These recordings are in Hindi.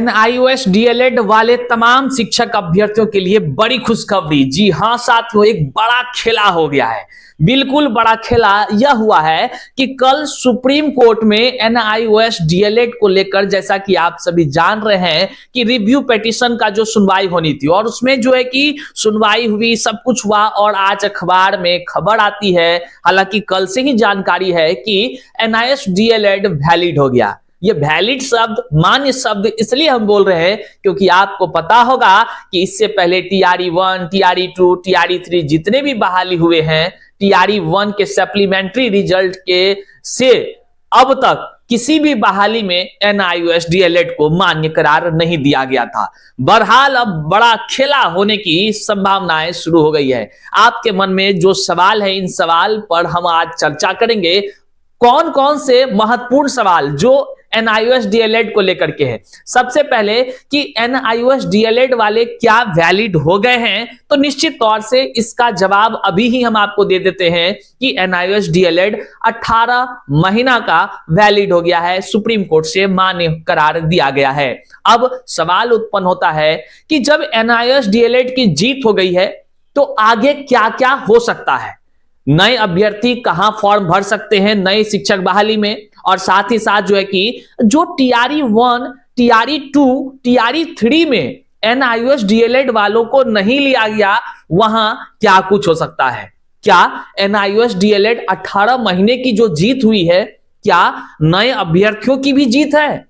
एनआईओएस डीएलएड वाले तमाम शिक्षक अभ्यर्थियों के लिए बड़ी खुशखबरी। जी हां साथियों, एक बड़ा खेला हो गया है। बिल्कुल बड़ा खेला यह हुआ है कि कल सुप्रीम कोर्ट में एनआईओएस डीएलएड को लेकर, जैसा कि आप सभी जान रहे हैं कि रिव्यू पिटीशन का जो सुनवाई होनी थी, और उसमें जो है कि सुनवाई हुई, सब कुछ हुआ, और आज अखबार में खबर आती है, हालांकि कल से ही जानकारी है कि एनआईओएस डीएलएड वैलिड हो गया। ये वैलिड शब्द, मान्य शब्द इसलिए हम बोल रहे हैं क्योंकि आपको पता होगा कि इससे पहले टीआरई 1, टीआरई 2, टीआरई 3 जितने भी बहाली हुए हैं, टीआरई 1 के सप्लीमेंट्री रिजल्ट के से अब तक किसी भी बहाली में एनआईओएस डीएलएड को मान्य करार नहीं दिया गया था। बहरहाल अब बड़ा खेला होने की संभावनाएं शुरू हो गई है। आपके मन में जो सवाल है, इन सवाल पर हम आज चर्चा करेंगे। कौन कौन से महत्वपूर्ण सवाल जो एनआईओएस डीएलएड को लेकर के है। सबसे पहले कि एनआईओएस डीएलएड वाले क्या वैलिड हो गए हैं, तो निश्चित तौर से इसका जवाब अभी ही हम आपको दे देते हैं कि एनआईओएस डीएलएड 18 महीना का वैलिड हो गया है, सुप्रीम कोर्ट से मान्य करार दिया गया है। अब सवाल उत्पन्न होता है कि जब एनआईओएस डीएलएड की जीत हो गई है तो आगे क्या क्या हो सकता है। नए अभ्यर्थी कहां फॉर्म भर सकते हैं नए शिक्षक बहाली में, और साथ ही साथ जो है कि जो टीआरई 1, टीआरई 2, टीआरई 3 में एनआईओएस डीएलएड वालों को नहीं लिया गया, वहां क्या कुछ हो सकता है। क्या एनआईओएस डीएलएड 18 महीने की जो जीत हुई है, क्या नए अभ्यर्थियों की भी जीत है,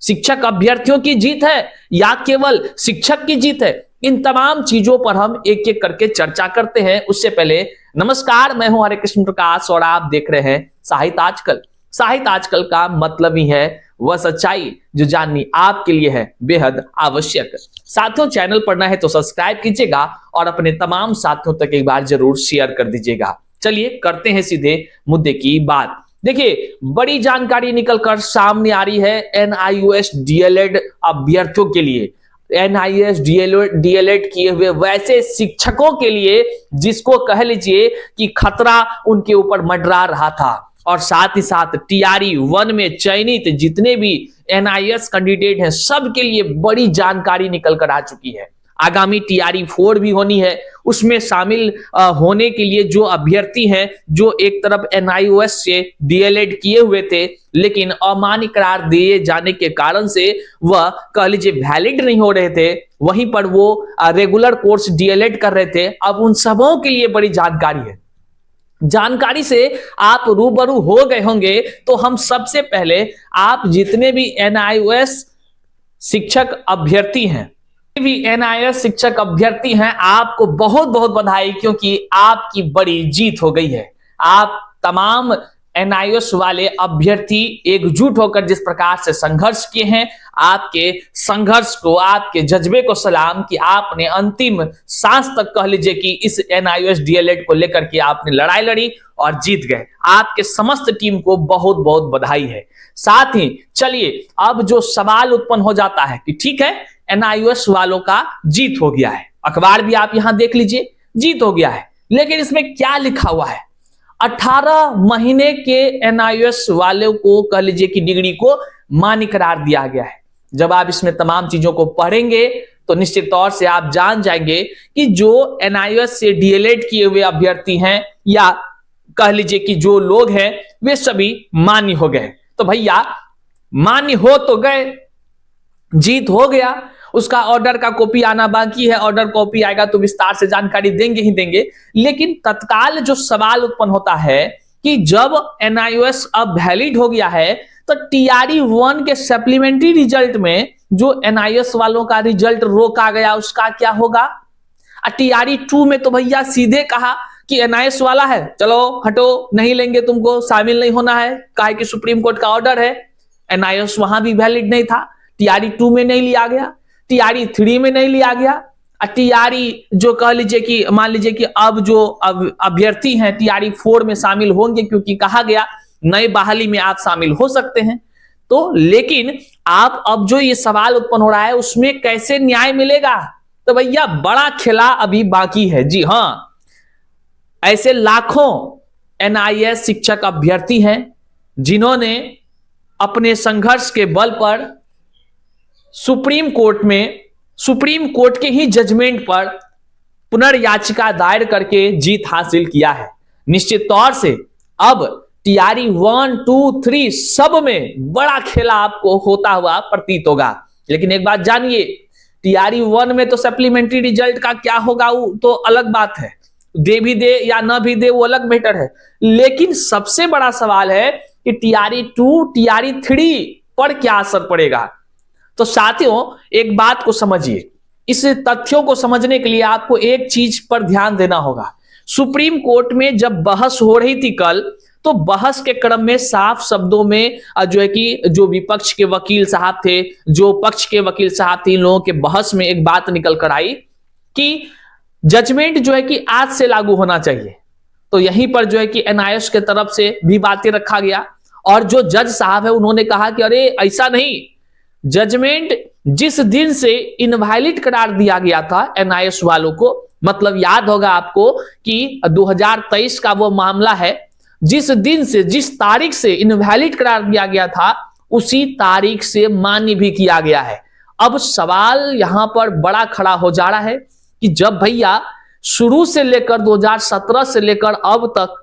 शिक्षक अभ्यर्थियों की जीत है, या केवल शिक्षक की जीत है? इन तमाम चीजों पर हम एक एक करके चर्चा करते हैं। उससे पहले नमस्कार, मैं हूं हरे कृष्ण प्रकाश और आप देख रहे हैं साहित्य आजकल। साहित्य आजकल का मतलब ही है वह सच्चाई जो जाननी आपके लिए है बेहद आवश्यक। साथियों, चैनल पर नए हैं तो सब्सक्राइब कीजिएगा और अपने तमाम साथियों तक एक बार जरूर शेयर कर दीजिएगा। चलिए करते हैं सीधे मुद्दे की बात। देखिए, बड़ी जानकारी निकलकर सामने आ रही है एनआईओएस डीएलएड अभ्यर्थियों के लिए, एनआईओएस डीएलएड किए हुए वैसे शिक्षकों के लिए जिसको कह लीजिए कि खतरा उनके ऊपर मंडरा रहा था, और साथ ही साथ टीआरई 1 में चयनित जितने भी एनआईएस कैंडिडेट हैं, सबके लिए बड़ी जानकारी निकल कर आ चुकी है। आगामी टीआरई 4 भी होनी है, उसमें शामिल होने के लिए जो अभ्यर्थी हैं, जो एक तरफ एनआईओएस से डीएलएड किए हुए थे लेकिन अमान्य करार दिए जाने के कारण से वह कह लीजिए वैलिड नहीं हो रहे थे, वहीं पर वो रेगुलर कोर्स डीएलएड कर रहे थे, अब उन सबों के लिए बड़ी जानकारी है। जानकारी से आप रूबरू हो गए होंगे, तो हम सबसे पहले आप जितने भी एनआईओएस शिक्षक अभ्यर्थी हैं, भी एनआईओएस शिक्षक अभ्यर्थी हैं, आपको बहुत बहुत बधाई, क्योंकि आपकी बड़ी जीत हो गई है। आप तमाम एनआईओएस वाले अभ्यर्थी एकजुट होकर जिस प्रकार से संघर्ष किए हैं, आपके संघर्ष को, आपके जज्बे को सलाम कि आपने अंतिम सांस तक कह लीजिए कि इस एनआईओएस डीएलएड को लेकर के आपने लड़ाई लड़ी और जीत गए। आपके समस्त टीम को बहुत बहुत बधाई है। साथ ही चलिए, अब जो सवाल उत्पन्न हो जाता है कि ठीक है, एनआईओएस वालों का जीत हो गया है, अखबार भी आप यहां देख लीजिए, जीत हो गया है, लेकिन इसमें क्या लिखा हुआ है? 18 महीने के एनआईओएस वालों को कह लीजिए कि डिग्री को मान्य करार दिया गया है। जब आप इसमें तमाम चीजों को पढ़ेंगे तो निश्चित तौर से आप जान जाएंगे कि जो एनआईओएस से डीएलएड किए हुए अभ्यर्थी हैं, या कह लीजिए कि जो लोग हैं, वे सभी मान्य हो गए। तो भैया मान्य हो तो गए, जीत हो गया, उसका ऑर्डर का कॉपी आना बाकी है, ऑर्डर कॉपी आएगा तो विस्तार से जानकारी देंगे ही देंगे। लेकिन तत्काल जो सवाल उत्पन्न होता है कि जब एनआईओएस अब वैलिड हो गया है, तो टीआरई 1 के सप्लीमेंट्री रिजल्ट में जो एनआईओएस वालों का रिजल्ट रोका गया, उसका क्या होगा? टीआरई 2 में तो भैया सीधे कहा कि एनआईओएस वाला है, चलो हटो, नहीं लेंगे, तुमको शामिल नहीं होना है, काहे कि सुप्रीम कोर्ट का ऑर्डर है। एनआईओएस वहां भी वैलिड नहीं था, टीआरई 2 में नहीं लिया गया, टीआरई 3 में नहीं लिया गया, टीआरई जो कह लीजिए कि मान लीजिए कि अब जो अभ्यर्थी हैं टीआरई 4 में शामिल होंगे, क्योंकि कहा गया नए बहाली में आप शामिल हो सकते हैं। तो लेकिन आप अब जो ये सवाल उत्पन्न हो रहा है, उसमें कैसे न्याय मिलेगा? तो भैया बड़ा खेला अभी बाकी है। जी हां, ऐसे लाखों एनआईएस शिक्षक अभ्यर्थी हैं जिन्होंने अपने संघर्ष के बल पर सुप्रीम कोर्ट के ही जजमेंट पर पुनर्याचिका दायर करके जीत हासिल किया है। निश्चित तौर से अब टीआरई 1, 2, 3 सब में बड़ा खेला आपको होता हुआ प्रतीत होगा। लेकिन एक बात जानिए, टीआरई 1 में तो सप्लीमेंट्री रिजल्ट का क्या होगा वो तो अलग बात है, दे भी दे या ना भी दे वो अलग मैटर है। लेकिन सबसे बड़ा सवाल है कि टीआरई 2, टीआरई 3 पर क्या असर पड़ेगा। तो साथियों एक बात को समझिए, इस तथ्यों को समझने के लिए आपको एक चीज पर ध्यान देना होगा। सुप्रीम कोर्ट में जब बहस हो रही थी कल, तो बहस के क्रम में साफ शब्दों में जो है कि जो विपक्ष के वकील साहब थे, जो पक्ष के वकील साहब थे, इन लोगों के बहस में एक बात निकल कर आई कि जजमेंट जो है कि आज से लागू होना चाहिए। तो यहीं पर जो है कि एनआईएस के तरफ से भी बातें रखा गया और जो जज साहब है उन्होंने कहा कि अरे ऐसा नहीं, जजमेंट जिस दिन से इनवैलिड करार दिया गया था एनआईएस वालों को, मतलब याद होगा आपको कि 2023 का वो मामला है, जिस दिन से जिस तारीख से इनवैलिड करार दिया गया था उसी तारीख से मान्य भी किया गया है। अब सवाल यहां पर बड़ा खड़ा हो जा रहा है कि जब भैया शुरू से लेकर 2017 से लेकर अब तक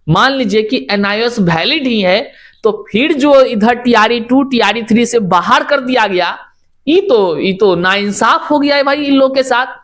मान लीजिए कि एनआईएस वैलिड ही है, तो फिर जो इधर टीआरई 2, टीआरई 3 से बाहर कर दिया गया, ये तो नाइंसाफ हो गया है भाई इन लोगों के साथ।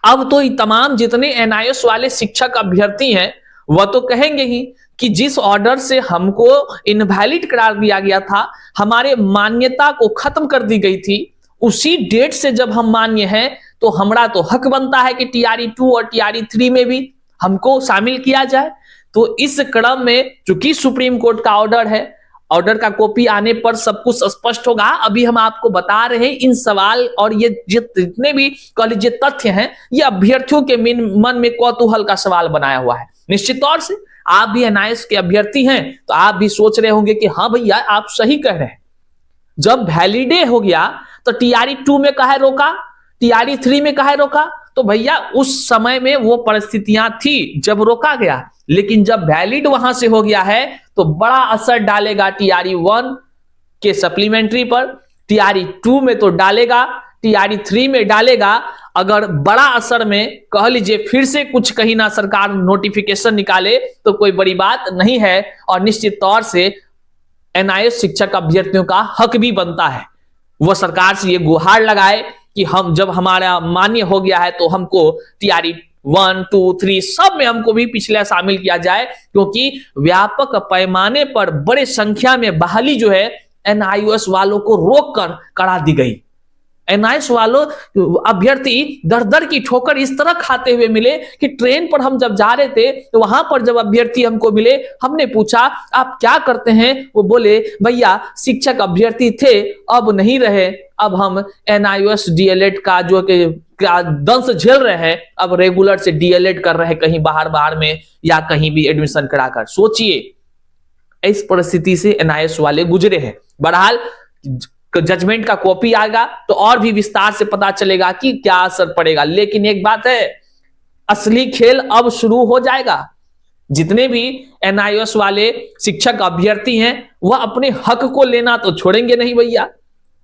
अब तो तमाम जितने एनआईएस वाले शिक्षक अभ्यर्थी हैं वह तो कहेंगे ही कि जिस ऑर्डर से हमको इनवैलिड करार दिया गया था, हमारे मान्यता को खत्म कर दी गई थी, उसी डेट से जब हम मान्य हैं तो हमारा तो हक बनता है कि टीआरई 2 और टीआरई 3 में भी हमको शामिल किया जाए। तो इस क्रम में चूंकि सुप्रीम कोर्ट का ऑर्डर है, ऑर्डर का कॉपी आने पर सब कुछ स्पष्ट होगा। अभी हम आपको बता रहे हैं इन सवाल और ये जितने भी कह लीजिए तथ्य हैं, ये अभ्यर्थियों के मन में कौतूहल का सवाल बनाया हुआ है। निश्चित तौर से आप भी एनआईएस के अभ्यर्थी हैं तो आप भी सोच रहे होंगे कि हाँ भैया आप सही कह रहे हैं, जब वैलिडे हो गया तो टीआरई 2 में काहे रोका, टीआरई 3 में काहे रोका। तो भैया उस समय में वो परिस्थितियां थी जब रोका गया, लेकिन जब वैलिड वहां से हो गया है तो बड़ा असर डालेगा टीआरई 1 के सप्लीमेंट्री पर, टीआरई 2 में तो डालेगा, टीआरई 3 में डालेगा। अगर बड़ा असर में कह लीजिए फिर से कुछ कहीं ना सरकार नोटिफिकेशन निकाले तो कोई बड़ी बात नहीं है। और निश्चित तौर से एनआईएस शिक्षक अभ्यर्थियों का हक भी बनता है वह सरकार से ये गुहार लगाए कि हम जब हमारा मान्य हो गया है तो हमको टीआरई 1, 2, 3 सब में हमको भी पिछले शामिल किया जाए, क्योंकि व्यापक पैमाने पर बड़े संख्या में बहाली जो है एनआईएस वालों को रोक कर करा दी गई। एनआईएस वालों अभ्यर्थी दर दर की ठोकर इस तरह खाते हुए मिले कि ट्रेन पर हम जब जा रहे थे तो वहां पर जब अभ्यर्थी हमको मिले, हमने पूछा आप क्या करते हैं, वो बोले भैया शिक्षक अभ्यर्थी थे अब नहीं रहे, अब हम एनआईएस डीएलएड का जो कि दंश झेल रहे हैं, अब रेगुलर से डीएलएड कर रहे हैं कहीं बाहर में या कहीं भी एडमिशन कराकर। सोचिए इस परिस्थिति से एनआईएस वाले गुजरे हैं। बहरहाल जजमेंट का कॉपी आएगा तो और भी विस्तार से पता चलेगा कि क्या असर पड़ेगा। लेकिन एक बात है, असली खेल अब शुरू हो जाएगा। जितने भी एनआईएस वाले शिक्षक अभ्यर्थी हैं वह अपने हक को लेना तो छोड़ेंगे नहीं भैया।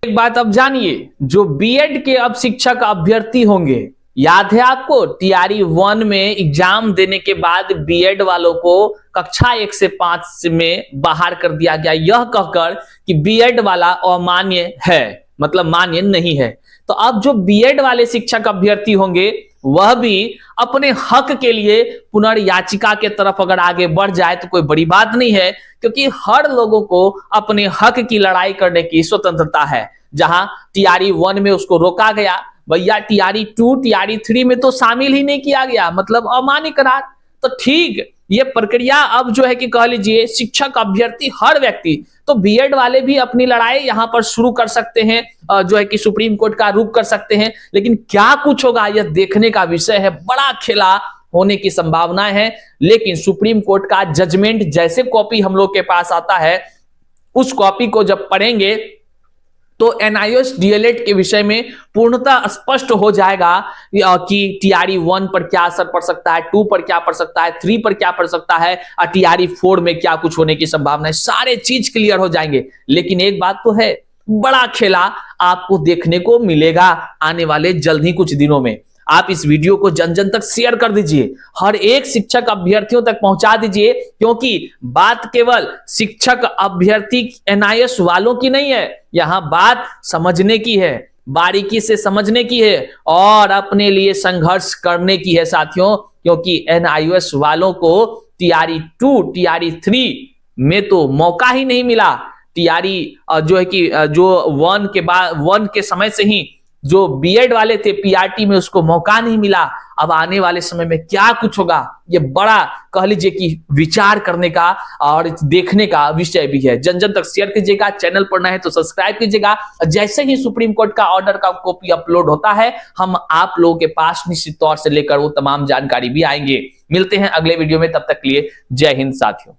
एक बात अब जानिए, जो बीएड के अब शिक्षक अभ्यर्थी होंगे, याद है आपको टीआरई 1 में एग्जाम देने के बाद बीएड वालों को कक्षा 1 से 5 में बाहर कर दिया गया, यह कहकर कि बीएड वाला अमान्य है, मतलब मान्य नहीं है। तो अब जो बीएड वाले शिक्षक अभ्यर्थी होंगे वह भी अपने हक के लिए पुनर्याचिका के तरफ अगर आगे बढ़ जाए तो कोई बड़ी बात नहीं है, क्योंकि हर लोगों को अपने हक की लड़ाई करने की स्वतंत्रता है। जहां टीआरई 1 में उसको रोका गया, भैया टीआरई 2, टीआरई 3 में तो शामिल ही नहीं किया गया, मतलब अमान्य करार। तो ठीक ये प्रक्रिया अब जो है कि कह लीजिए शिक्षक अभ्यर्थी हर व्यक्ति, तो बीएड वाले भी अपनी लड़ाई यहां पर शुरू कर सकते हैं, जो है कि सुप्रीम कोर्ट का रुख कर सकते हैं। लेकिन क्या कुछ होगा यह देखने का विषय है, बड़ा खेला होने की संभावना है। लेकिन सुप्रीम कोर्ट का जजमेंट जैसे कॉपी हम लोग के पास आता है, उस कॉपी को जब पढ़ेंगे तो एनआईएस डीएलएड के विषय में पूर्णतः स्पष्ट हो जाएगा कि टीआरई 1 पर क्या असर पड़ सकता है, 2 पर क्या पड़ सकता है, 3 पर क्या पड़ सकता है और टीआरई 4 में क्या कुछ होने की संभावना है, सारे चीज क्लियर हो जाएंगे। लेकिन एक बात तो है, बड़ा खेला आपको देखने को मिलेगा आने वाले जल्द ही कुछ दिनों में। आप इस वीडियो को जन जन तक शेयर कर दीजिए, हर एक शिक्षक अभ्यर्थियों तक पहुंचा दीजिए, क्योंकि बात केवल शिक्षक अभ्यर्थी एनआईएस वालों की नहीं है, यहां बात समझने की है, बारीकी से समझने की है और अपने लिए संघर्ष करने की है साथियों, क्योंकि एनआईएस वालों को टीआरई 2 टीआरई 3 में तो मौका ही नहीं मिला। टीआरई जो है कि जो 1 के बाद 1 के समय से ही जो बीएड वाले थे पीआरटी में उसको मौका नहीं मिला। अब आने वाले समय में क्या कुछ होगा, ये बड़ा कह लीजिए कि विचार करने का और देखने का विषय भी है। जन जन तक शेयर कीजिएगा, चैनल पर नए हैं तो सब्सक्राइब कीजिएगा। जैसे ही सुप्रीम कोर्ट का ऑर्डर का कॉपी अपलोड होता है हम आप लोगों के पास निश्चित तौर से लेकर वो तमाम जानकारी भी आएंगे। मिलते हैं अगले वीडियो में, तब तक के लिए जय हिंद साथियों।